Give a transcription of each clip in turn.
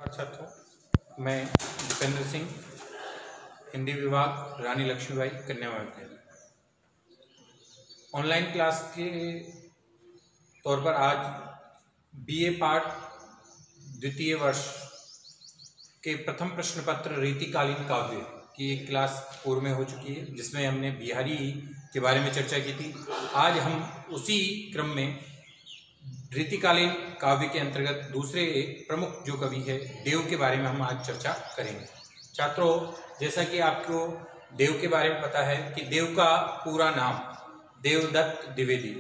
नमस्कार छात्रों, मैं दीपेंद्र सिंह, हिंदी विभाग, रानी लक्ष्मीबाई कन्या विद्यालय। ऑनलाइन क्लास के तौर पर आज बीए पाठ द्वितीय वर्ष के प्रथम प्रश्न पत्र रीतिकालीन काव्य की एक क्लास पूर्व में हो चुकी है, जिसमें हमने बिहारी के बारे में चर्चा की थी। आज हम उसी क्रम में रीतिकालीन काव्य के अंतर्गत दूसरे एक प्रमुख जो कवि है देव के बारे में हम आज चर्चा करेंगे। छात्रों, जैसा कि आपको देव के बारे में पता है कि देव का पूरा नाम देवदत्त द्विवेदी,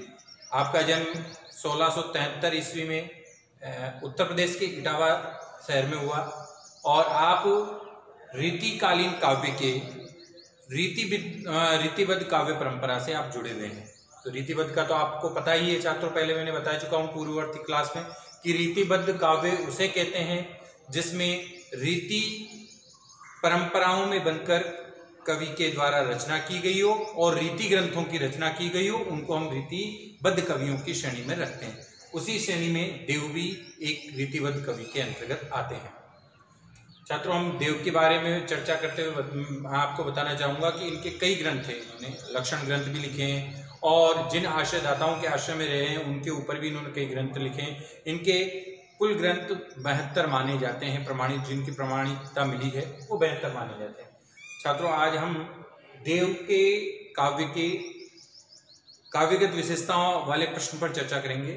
आपका जन्म 1673 ईस्वी में उत्तर प्रदेश के इटावा शहर में हुआ और आप रीतिकालीन काव्य के रीतिबद्ध काव्य परंपरा से आप जुड़े हुए हैं। तो रीतिबद्ध का तो आपको पता ही है छात्रों, पहले मैंने बता चुका हूँ पूर्ववर्ती क्लास में कि रीतिबद्ध काव्य उसे कहते हैं जिसमें रीति परंपराओं में बनकर कवि के द्वारा रचना की गई हो और रीति ग्रंथों की रचना की गई हो, उनको हम रीतिबद्ध कवियों की श्रेणी में रखते हैं। उसी श्रेणी में देव भी एक रीतिबद्ध कवि के अंतर्गत आते हैं। छात्रों, हम देव के बारे में चर्चा करते हुए आपको बताना चाहूँगा कि इनके कई ग्रंथ हैं। इन्होंने लक्षण ग्रंथ भी लिखे हैं और जिन आश्रयदाताओं के आश्रय में रहे हैं उनके ऊपर भी इन्होंने कई ग्रंथ लिखे हैं। इनके कुल ग्रंथ 72 माने जाते हैं, प्रमाणित, जिनकी प्रमाणिकता मिली है वो 72 माने जाते हैं। छात्रों, आज हम देव के काव्य के काव्यगत विशेषताओं वाले प्रश्न पर चर्चा करेंगे।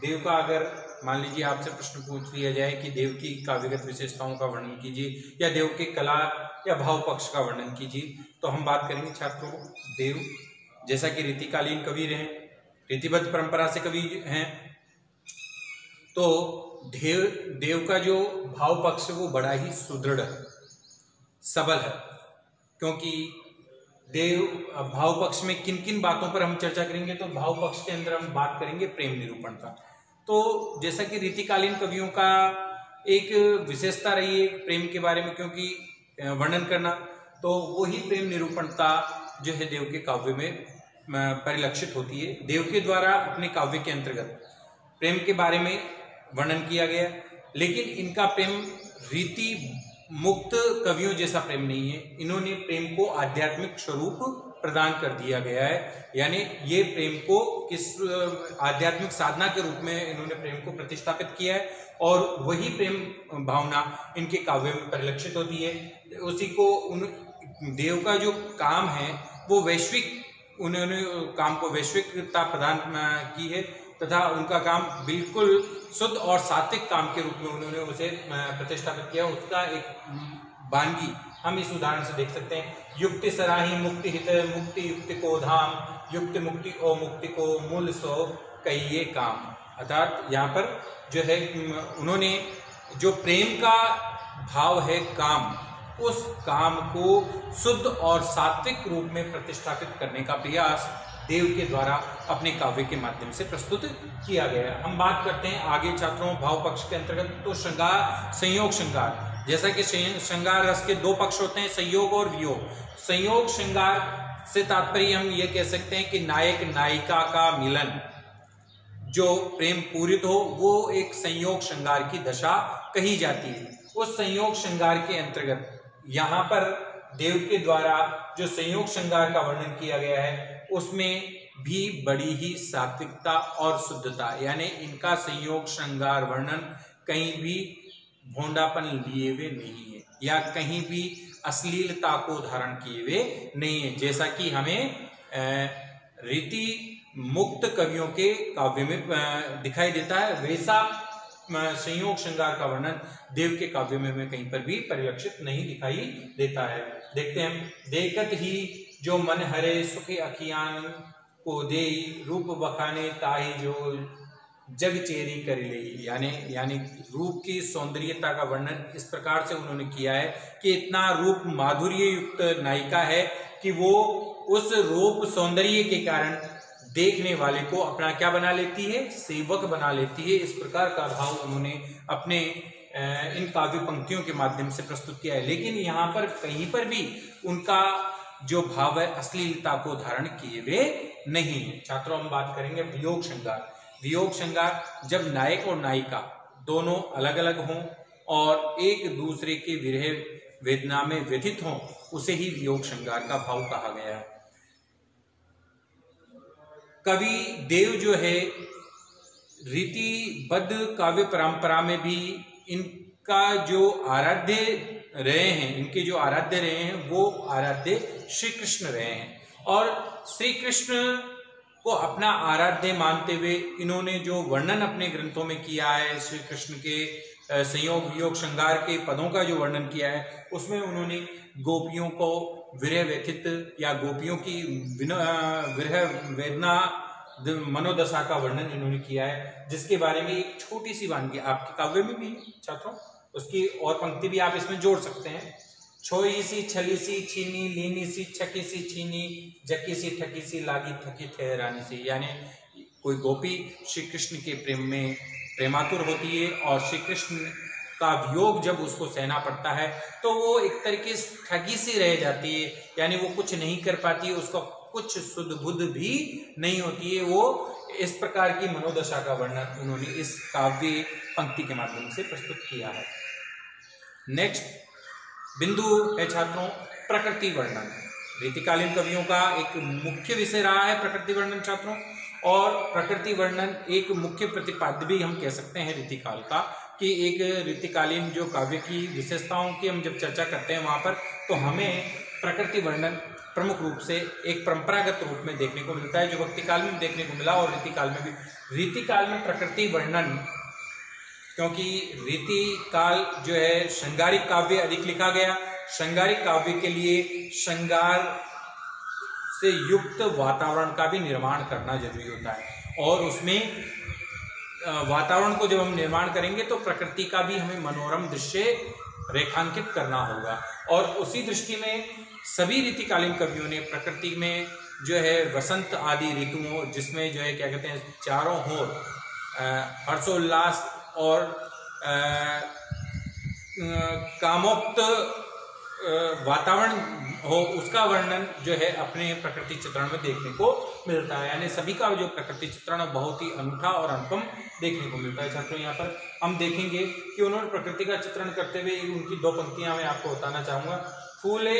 देव का अगर मान लीजिए आपसे प्रश्न पूछ लिया जाए कि देव की काव्यगत विशेषताओं का वर्णन कीजिए या देव के कला या भाव पक्ष का वर्णन कीजिए, तो हम बात करेंगे छात्रों देव जैसा कि रीतिकालीन कवि रहे, रीतिबद्ध परंपरा से कवि हैं, तो देव का जो भाव पक्ष है वो बड़ा ही सुदृढ़ है, सबल है। क्योंकि देव भाव पक्ष में किन किन बातों पर हम चर्चा करेंगे, तो भाव पक्ष के अंदर हम बात करेंगे प्रेम निरूपण का। तो जैसा कि रीतिकालीन कवियों का एक विशेषता रही है प्रेम के बारे में क्योंकि वर्णन करना, तो वही प्रेम निरूपणता जो है देव के काव्य में परिलक्षित होती है। देव के द्वारा अपने काव्य के अंतर्गत प्रेम के बारे में वर्णन किया गया, लेकिन इनका प्रेम रीति मुक्त कवियों जैसा प्रेम नहीं है। इन्होंने प्रेम को आध्यात्मिक स्वरूप प्रदान कर दिया गया है, यानी ये प्रेम को किस आध्यात्मिक साधना के रूप में इन्होंने प्रेम को प्रतिष्ठापित किया है और वही प्रेम भावना इनके काव्य में परिलक्षित होती है। उसी को देव का जो काम है वो वैश्विक, उन्होंने काम को वैश्विकता प्रदान की है तथा उनका काम बिल्कुल शुद्ध और सात्विक काम के रूप में उन्होंने उसे प्रतिष्ठापित किया। उसका एक वानगी हम इस उदाहरण से देख सकते हैं। युक्ति सराही मुक्ति हित, मुक्ति युक्ति को धाम, युक्ति मुक्ति और मुक्ति को मूल सो कहिए काम। अर्थात यहाँ पर जो है उन्होंने जो प्रेम का भाव है काम, उस काम को शुद्ध और सात्विक रूप में प्रतिष्ठापित करने का प्रयास देव के द्वारा अपने काव्य के माध्यम से प्रस्तुत किया गया है। हम बात करते हैं आगे छात्रों भाव पक्ष के अंतर्गत, तो श्रृंगार, संयोग श्रृंगार। जैसा कि श्रृंगार रस के दो पक्ष होते हैं, संयोग और वियोग। संयोग श्रृंगार से तात्पर्य हम ये कह सकते हैं कि नायक नायिका का मिलन, जो प्रेम पूरित हो, वो एक संयोग श्रृंगार की दशा कही जाती है। उस संयोग श्रृंगार के अंतर्गत यहाँ पर देव के द्वारा जो संयोग श्रृंगार का वर्णन किया गया है उसमें भी बड़ी ही सात्विकता और शुद्धता, यानी इनका संयोग श्रृंगार वर्णन कहीं भी भोंडापन लिए हुए नहीं है या कहीं भी अश्लीलता को धारण किए हुए नहीं है, जैसा कि हमें रीति मुक्त कवियों के काव्य में दिखाई देता है। वैसा संयोग श्रृंगार का वर्णन देव के काव्य में कहीं पर भी परिलक्षित नहीं दिखाई देता है। देखते हैं, देखत ही जो मन हरे सुख अखियान को दे, रूप बखाने ताही जो जग चेरी कर ले। यानी रूप की सौंदर्यता का वर्णन इस प्रकार से उन्होंने किया है कि इतना रूप माधुर्य युक्त नायिका है कि वो उस रूप सौंदर्य के कारण देखने वाले को अपना क्या बना लेती है, सेवक बना लेती है। इस प्रकार का भाव उन्होंने अपने इन काव्य पंक्तियों के माध्यम से प्रस्तुत किया है। लेकिन यहाँ पर कहीं पर भी उनका जो भाव है अश्लीलता को धारण किए हुए नहीं है। छात्रों, हम बात करेंगे वियोग श्रृंगार। वियोग श्रृंगार जब नायक और नायिका दोनों अलग अलग हों और एक दूसरे के विरह वेदना में व्यथित हों, उसे ही वियोग श्रृंगार का भाव कहा गया है। कवि देव जो है रीतिबद्ध काव्य परंपरा में भी इनका जो आराध्य रहे हैं, इनके जो आराध्य रहे हैं वो आराध्य श्री कृष्ण रहे हैं, और श्री कृष्ण को अपना आराध्य मानते हुए इन्होंने जो वर्णन अपने ग्रंथों में किया है, श्री कृष्ण के संयोग वियोग श्रृंगार के पदों का जो वर्णन किया है, उसमें उन्होंने गोपियों को विरह व्यथित या गोपियों की विरह वेदना मनोदशा का वर्णन इन्होंने किया है, जिसके बारे में एक छोटी सी वानगी आपके काव्य में भी है छात्रों, उसकी और पंक्ति भी आप इसमें जोड़ सकते हैं। छोई सी छली सी छीनी, लीनी सी छकी सी छीनी, जकी सी ठकी सी लागी थकी ठहरानी सी। यानी कोई गोपी श्री कृष्ण के प्रेम में प्रेमातुर होती है और श्री कृष्ण का वियोग जब उसको सहना पड़ता है तो वो एक तरीके से ठगी सी रह जाती है, यानी वो कुछ नहीं कर पाती है, उसका कुछ सुध बुध भी नहीं होती है। वो इस प्रकार की मनोदशा का वर्णन उन्होंने इस काव्य पंक्ति के माध्यम से प्रस्तुत किया है। नेक्स्ट बिंदु है छात्रों प्रकृति वर्णन। रीतिकालीन कवियों का एक मुख्य विषय रहा है प्रकृति वर्णन छात्रों, और प्रकृति वर्णन एक मुख्य प्रतिपाद्य भी हम कह सकते हैं रीतिकाल का, कि एक रीतिकालीन जो काव्य की विशेषताओं की हम जब चर्चा करते हैं वहां पर तो हमें प्रकृति वर्णन प्रमुख रूप से एक परंपरागत रूप में देखने को मिलता है, जो भक्ति काल में देखने को मिला और रीतिकाल में भी। रीतिकाल में प्रकृति वर्णन, क्योंकि रीति काल जो है श्रृंगारिक काव्य अधिक लिखा गया, श्रृंगारिक काव्य के लिए श्रृंगार से युक्त वातावरण का भी निर्माण करना जरूरी होता है, और उसमें वातावरण को जब हम निर्माण करेंगे तो प्रकृति का भी हमें मनोरम दृश्य रेखांकित करना होगा। और उसी दृष्टि में सभी रीतिकालीन कवियों ने प्रकृति में जो है वसंत आदि ऋतुओं, जिसमें जो है क्या कहते हैं चारों ओर हर्षोल्लास और कामोक्त वातावरण हो, उसका वर्णन जो है अपने प्रकृति चित्रण में देखने को मिलता है। यानी सभी का जो प्रकृति चित्रण बहुत ही अनूठा और अनुपम देखने को मिलता है। छात्रों यहाँ पर हम देखेंगे कि उन्होंने प्रकृति का चित्रण करते हुए उनकी दो पंक्तियां मैं आपको बताना चाहूंगा। फूले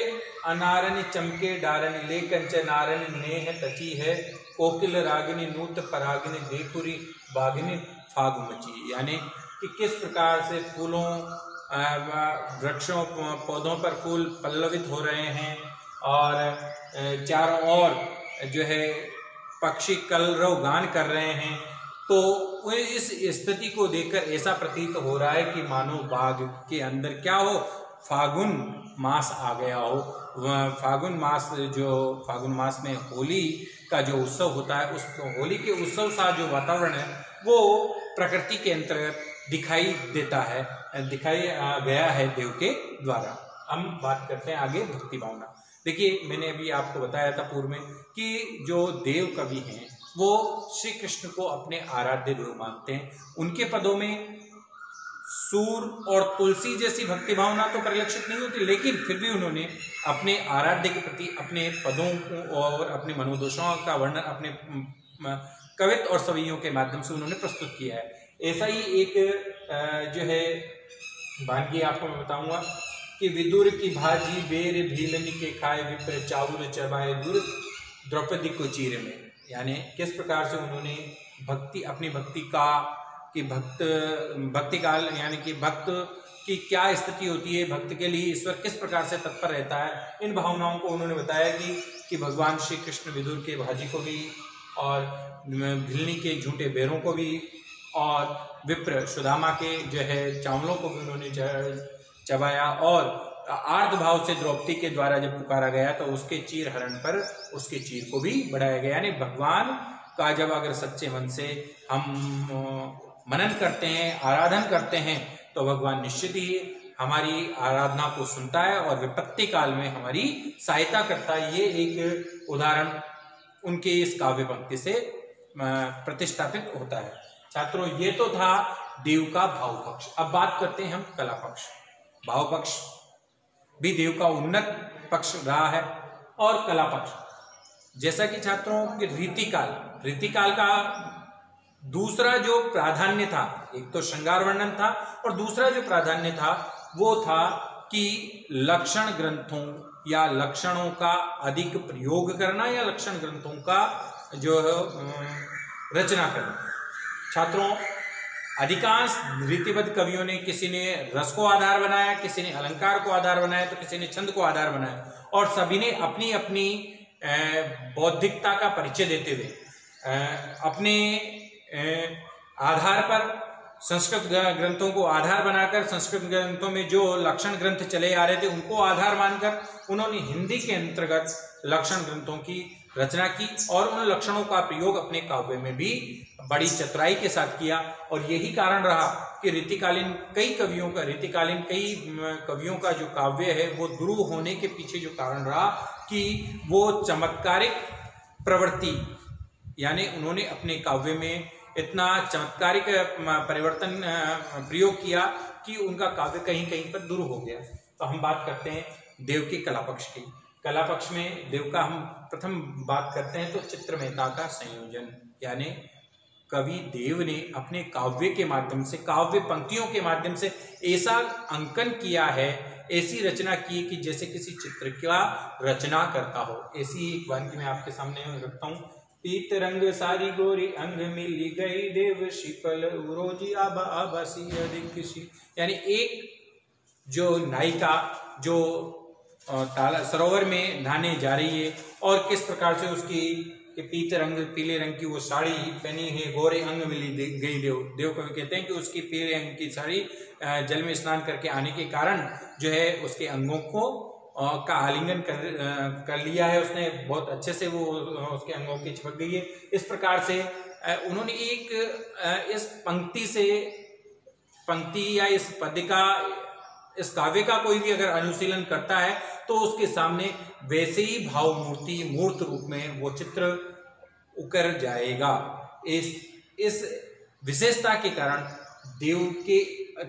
अनारन चमके डारन ले कंच नारन नेह तची है, कोकिल रागिनी नूत परागिनी देखुरी बागिनी फागु मची। यानी कि किस प्रकार से फूलों वृक्षों पौधों पर फूल पल्लवित हो रहे हैं और चारों ओर जो है पक्षी कलरव गान कर रहे हैं, तो इस स्थिति को देखकर ऐसा प्रतीत हो रहा है कि मानो बाग के अंदर क्या हो, फागुन मास आ गया हो। फागुन मास, जो फागुन मास में होली का जो उत्सव होता है, उस होली के उत्सव सा जो वातावरण है वो प्रकृति के अंतर्गत दिखाई देता है, दिखाई गया है देव के द्वारा। हम बात करते हैं आगे भक्ति भावना। देखिए मैंने अभी आपको बताया था पूर्व में कि जो देव कवि हैं वो श्री कृष्ण को अपने आराध्य देव मानते हैं। उनके पदों में सूर और तुलसी जैसी भक्ति भावना तो परिलक्षित नहीं होती, लेकिन फिर भी उन्होंने अपने आराध्य के प्रति अपने पदों और अपने मनोदशाओं का वर्णन अपने कवित्व और सवैयों के माध्यम से उन्होंने प्रस्तुत किया है। ऐसा ही एक जो है वानगी आपको मैं बताऊंगा कि विदुर की भाजी बेर भीलनी के खाए विप्र चाउर चबाए दूर द्रौपदी को चीर में। यानी किस प्रकार से उन्होंने भक्ति, अपनी भक्ति का कि भक्ति काल यानी कि भक्त की क्या स्थिति होती है, भक्त के लिए ईश्वर किस प्रकार से तत्पर रहता है, इन भावनाओं को उन्होंने बताया कि भगवान श्री कृष्ण विदुर के भाजी को भी और भिलनी के झूठे बेरों को भी और विप्र सुदामा के जो है चावलों को भी उन्होंने चबाया, और आर्ध भाव से द्रौपदी के द्वारा जब पुकारा गया तो उसके चीर हरण पर उसके चीर को भी बढ़ाया गया। यानी भगवान का जब अगर सच्चे मन से हम मनन करते हैं, आराधन करते हैं, तो भगवान निश्चित ही हमारी आराधना को सुनता है और विपत्ति काल में हमारी सहायता करता है। ये एक उदाहरण उनके इस काव्य पंक्ति से प्रतिष्ठापित होता है। छात्रों ये तो था देव का भाव पक्ष। अब बात करते हैं हम कला पक्ष। भाव पक्ष भी देव का उन्नत पक्ष रहा है, और कला पक्ष जैसा कि छात्रों रीतिकाल का दूसरा जो प्राधान्य था, एक तो श्रृंगार वर्णन था और दूसरा जो प्राधान्य था वो था कि लक्षण ग्रंथों या लक्षणों का अधिक प्रयोग करना या लक्षण ग्रंथों का जो रचना करना। छात्रों, अधिकांश रीतिबद्ध कवियों ने, किसी ने रस को आधार बनाया, किसी ने अलंकार को आधार बनाया, तो किसी ने छंद को आधार बनाया, और सभी ने अपनी अपनी बौद्धिकता का परिचय देते हुए अपने आधार पर संस्कृत ग्रंथों को आधार बनाकर, संस्कृत ग्रंथों में जो लक्षण ग्रंथ चले आ रहे थे उनको आधार मानकर उन्होंने हिंदी के अंतर्गत लक्षण ग्रंथों की रचना की और उन लक्षणों का प्रयोग अपने काव्य में भी बड़ी चतुराई के साथ किया। और यही कारण रहा कि रीतिकालीन कई कवियों का जो काव्य है वो ध्रुव होने के पीछे जो कारण रहा कि वो चमत्कारिक प्रवृत्ति, यानी उन्होंने अपने काव्य में इतना चमत्कारिक परिवर्तन प्रयोग किया कि उनका काव्य कहीं कहीं पर दूर हो गया। तो हम बात करते हैं देव के कला पक्ष की। कला पक्ष में देव का हम प्रथम बात करते हैं तो चित्रमेयता का संयोजन, यानी कवि देव ने अपने काव्य के माध्यम से, काव्य पंक्तियों के माध्यम से ऐसा अंकन किया है, ऐसी रचना की कि जैसे किसी चित्र का रचना करता हो। ऐसी एक वाक्य मैं आपके सामने रखता हूँ। पीत रंग सारी गोरी अंग मिली गई, देव शिकल उरोजी आबा आबासी अधिक किसी, यानी एक जो नायिका जो सरोवर में नहाने जा रही है और किस प्रकार से उसकी पीत रंग, पीले रंग की वो साड़ी पहनी है, गोरे अंग मिली गई देव कवि कहते हैं कि उसकी पीले रंग की साड़ी जल में स्नान करके आने के कारण जो है उसके अंगों को का आलिंगन कर लिया है उसने, बहुत अच्छे से वो उसके अंगों की चिपक गई है। इस प्रकार से उन्होंने एक इस पंक्ति या इस पद्य का, इस काव्य का कोई भी अगर अनुशीलन करता है तो उसके सामने वैसे ही भाव मूर्ति मूर्त रूप में वो चित्र उकर जाएगा। इस विशेषता के कारण देव के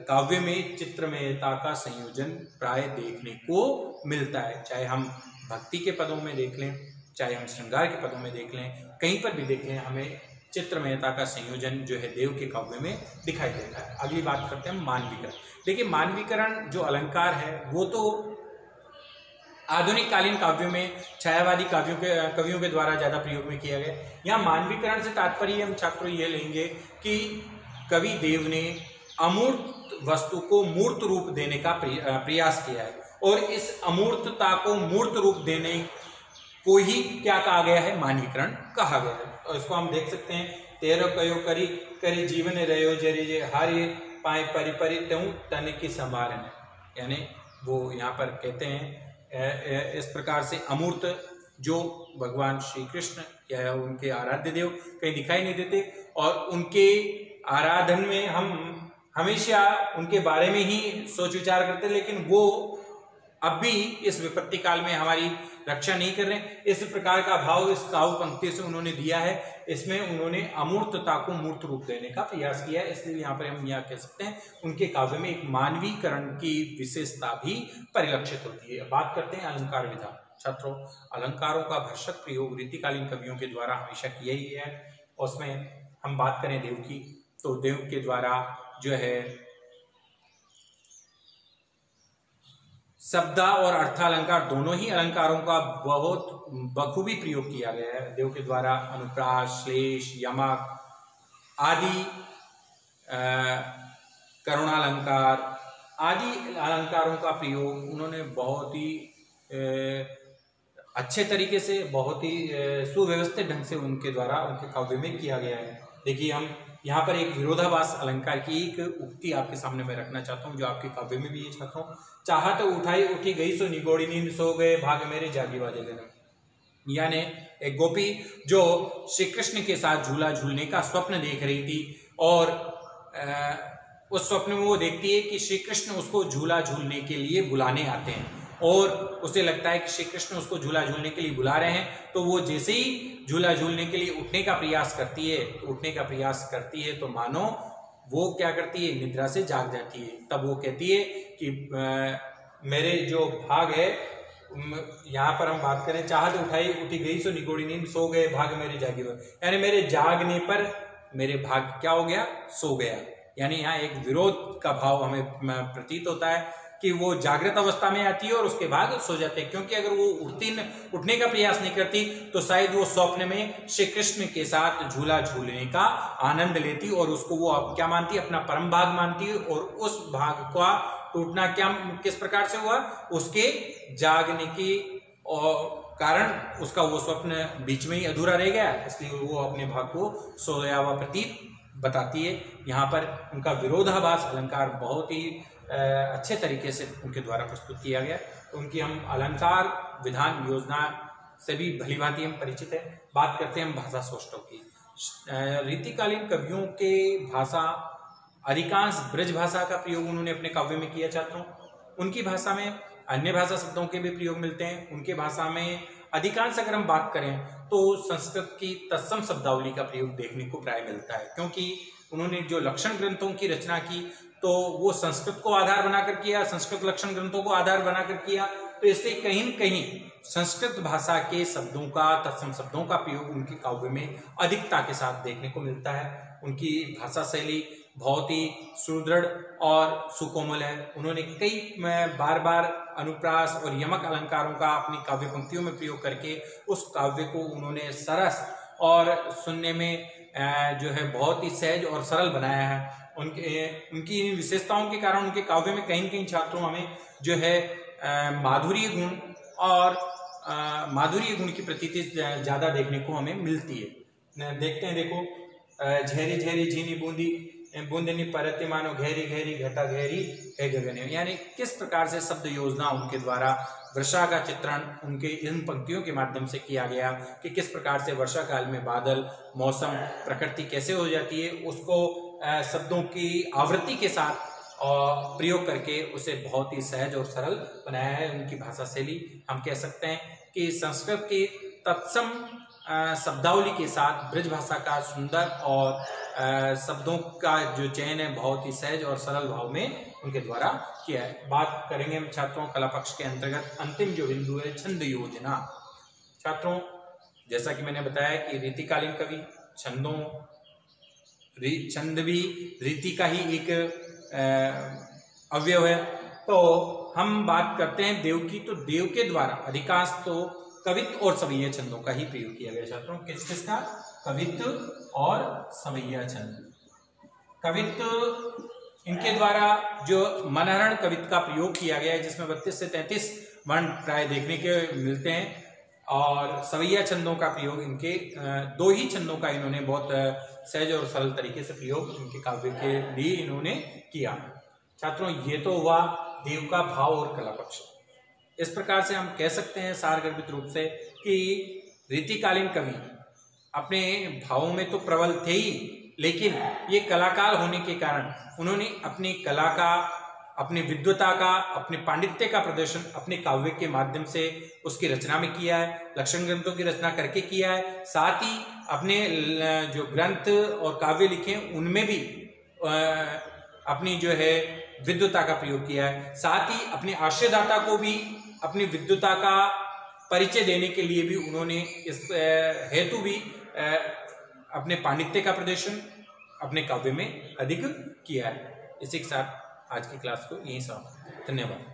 काव्य में चित्रमयता का संयोजन प्राय देखने को मिलता है। चाहे हम भक्ति के पदों में देख लें, चाहे हम श्रृंगार के पदों में देख लें, कहीं पर भी देख लें, हमें चित्रमयता का संयोजन जो है देव के काव्य में दिखाई देता है। अगली बात करते हैं मानवीकरण। देखिए, मानवीकरण जो अलंकार है वो तो आधुनिक कालीन काव्यों में, छायावादी कवियों के द्वारा ज्यादा प्रयोग में किया गया। यहाँ मानवीकरण से तात्पर्य हम छात्रों ये लेंगे कि कवि देव ने अमूर्त वस्तु को मूर्त रूप देने का प्रयास किया है और इस अमूर्तता को मूर्त रूप देने को ही क्या कहा गया है, मानवीकरण कहा गया है। और इसको हम देख सकते हैं, तेरो कयो करी करी जीवन रहो जरी हारे पाए परि परि त्यों तन की संभालन, यानी वो यहाँ पर कहते हैं इस प्रकार से अमूर्त जो भगवान श्री कृष्ण या उनके आराध्य देव कहीं दिखाई नहीं देते और उनके आराधन में हम हमेशा उनके बारे में ही सोच विचार करते, लेकिन वो अब भी इस विपत्ति काल में हमारी रक्षा नहीं कर रहे। इस प्रकार का भाव इस काव्य पंक्ति से उन्होंने दिया है। इसमें उन्होंने अमूर्तता को मूर्त रूप देने का प्रयास किया है, इसलिए यहाँ पर हम यह कह सकते हैं उनके काव्य में एक मानवीकरण की विशेषता भी परिलक्षित होती है। बात करते हैं अलंकार विधा। छात्रों, अलंकारों का भरसक प्रयोग रीतिकालीन कवियों के द्वारा हमेशा किया ही है। उसमें हम बात करें देव की, तो देव के द्वारा जो है शब्दा और अर्थालंकार दोनों ही अलंकारों का बहुत बखूबी प्रयोग किया गया है। देव के द्वारा अनुप्रास, श्लेष, यमक आदि, करुणालंकार आदि अलंकारों का प्रयोग उन्होंने बहुत ही अच्छे तरीके से, बहुत ही सुव्यवस्थित ढंग से उनके द्वारा उनके काव्य में किया गया है। देखिए, हम यहाँ पर एक विरोधाभास अलंकार की एक उक्ति आपके सामने मैं रखना चाहता हूँ जो आपके काव्य में भी ये चाहता हूँ। चाहत उठाई उठी गई सो निगोड़ी नींद, सो गए भाग मेरे जागी बाजे गए। यानी एक गोपी जो श्री कृष्ण के साथ झूला झूलने का स्वप्न देख रही थी और उस स्वप्न में वो देखती है कि श्री कृष्ण उसको झूला झूलने के लिए बुलाने आते हैं और उसे लगता है कि श्री कृष्ण उसको झूला झूलने के लिए बुला रहे हैं। तो वो जैसे ही झूला झूलने के लिए उठने का प्रयास करती है तो मानो वो क्या करती है, निद्रा से जाग जाती है। तब वो कहती है कि मेरे जो भाग है, यहाँ पर हम बात करें, चाहत उठाई उठी गई सो निगोड़ी नींद, सो गए भाग मेरे जागी, यानी मेरे जागने पर मेरे भाग्य क्या हो गया, सो गया। यानी यहाँ एक विरोध का भाव हमें प्रतीत होता है कि वो जागृत अवस्था में आती है और उसके बाद सो जाते हैं, क्योंकि अगर वो उठने का प्रयास नहीं करती तो शायद वो स्वप्न में श्री कृष्ण के साथ झूला झूलने का आनंद लेती और उसको वो क्या मानती, अपना परम भाग मानती, और उस भाग का टूटना किस प्रकार से हुआ, उसके जागने की कारण उसका वो स्वप्न बीच में ही अधूरा रह गया, इसलिए वो अपने भाग को सोया हुआ प्रतीत बताती है। यहाँ पर उनका विरोधाभास अलंकार बहुत ही अच्छे तरीके से उनके द्वारा प्रस्तुत किया गया। तो उनकी हम अलंकार विधान योजना से भी भली भांति हम परिचित है। बात करते हैं हम भाषा सौष्ठव की। रीतिकालीन कवियों के भाषा अधिकांश ब्रज भाषा का प्रयोग उन्होंने अपने काव्य में किया छात्रों। उनकी भाषा में अन्य भाषा शब्दों के भी प्रयोग मिलते हैं। उनके भाषा में अधिकांश अगर हम बात करें तो संस्कृत की तत्सम शब्दावली का प्रयोग देखने को प्राय मिलता है, क्योंकि उन्होंने जो लक्षण ग्रंथों की रचना की तो वो संस्कृत को आधार बनाकर किया, संस्कृत लक्षण ग्रंथों को आधार बनाकर किया, तो इसलिए कहीं न कहीं संस्कृत भाषा के शब्दों का, तत्सम शब्दों का प्रयोग उनके काव्य में अधिकता के साथ देखने को मिलता है। उनकी भाषा शैली बहुत ही सुदृढ़ और सुकोमल है। उन्होंने कई बार बार अनुप्रास और यमक अलंकारों का अपनी काव्य पंक्तियों में प्रयोग करके उस काव्य को उन्होंने सरस और सुनने में जो है बहुत ही सहज और सरल बनाया है। उनकी इन विशेषताओं के कारण उनके काव्य में कहीं न कहीं छात्रों हमें जो है माधुर्य गुण की प्रतीति ज्यादा देखने को हमें मिलती है। देखते हैं, देखो, झेरी झेरी झीनी बूंदी बूंदनी परते मानो घेरी घेरी घटा घेरी है गगने, यानी किस प्रकार से शब्द योजना उनके द्वारा वर्षा का चित्रण उनके इन पंक्तियों के माध्यम से किया गया कि किस प्रकार से वर्षा काल में बादल, मौसम, प्रकृति कैसे हो जाती है, उसको शब्दों की आवृत्ति के साथ प्रयोग करके उसे बहुत ही सहज और सरल बनाया है। उनकी भाषा शैली हम कह सकते हैं कि संस्कृत की तत्सम शब्दावली के साथ ब्रज भाषा का सुंदर और शब्दों का जो चयन है बहुत ही सहज और सरल भाव में उनके द्वारा किया है। बात करेंगे हम छात्रों कला पक्ष के अंतर्गत अंतिम जो बिंदु है छंद योजना। छात्रों, जैसा कि मैंने बताया कि रीतिकालीन कवि छंद भी रीति का ही एक अवयव है। तो हम बात करते हैं देव की, तो देव के द्वारा अधिकांश तो कवित्व और सवैया छंदों का ही प्रयोग किया गया छात्रों। किसका? कवित्व और सवैया छंद। कवित्व इनके द्वारा जो मनहरण कवित्व का प्रयोग किया गया है जिसमें 32 से 33 वर्ण प्राय देखने के मिलते हैं, और सवैया छंदों का प्रयोग इनके दो ही छंदों का इन्होंने बहुत सहज और सरल तरीके से प्रयोग इनके काव्य के लिए इन्होंने किया। छात्रों, ये तो हुआ देव का भाव और कला पक्ष। इस प्रकार से हम कह सकते हैं सारगर्भित रूप से कि रीतिकालीन कवि अपने भावों में तो प्रबल थे ही, लेकिन ये कलाकार होने के कारण उन्होंने अपनी कला का, अपनी विद्वता का, अपने पांडित्य का प्रदर्शन अपने काव्य के माध्यम से उसकी रचना में किया है, लक्षण ग्रंथों की रचना करके किया है। साथ ही अपने जो ग्रंथ और काव्य लिखे उनमें भी अपनी जो है विद्वता का प्रयोग किया है। साथ ही अपने आश्रयदाता को भी अपनी विद्वता का परिचय देने के लिए भी उन्होंने इस हेतु भी अपने पांडित्य का प्रदर्शन अपने काव्य में अधिक किया है। इसी के साथ आज की क्लास को यहीं समाप्त। धन्यवाद।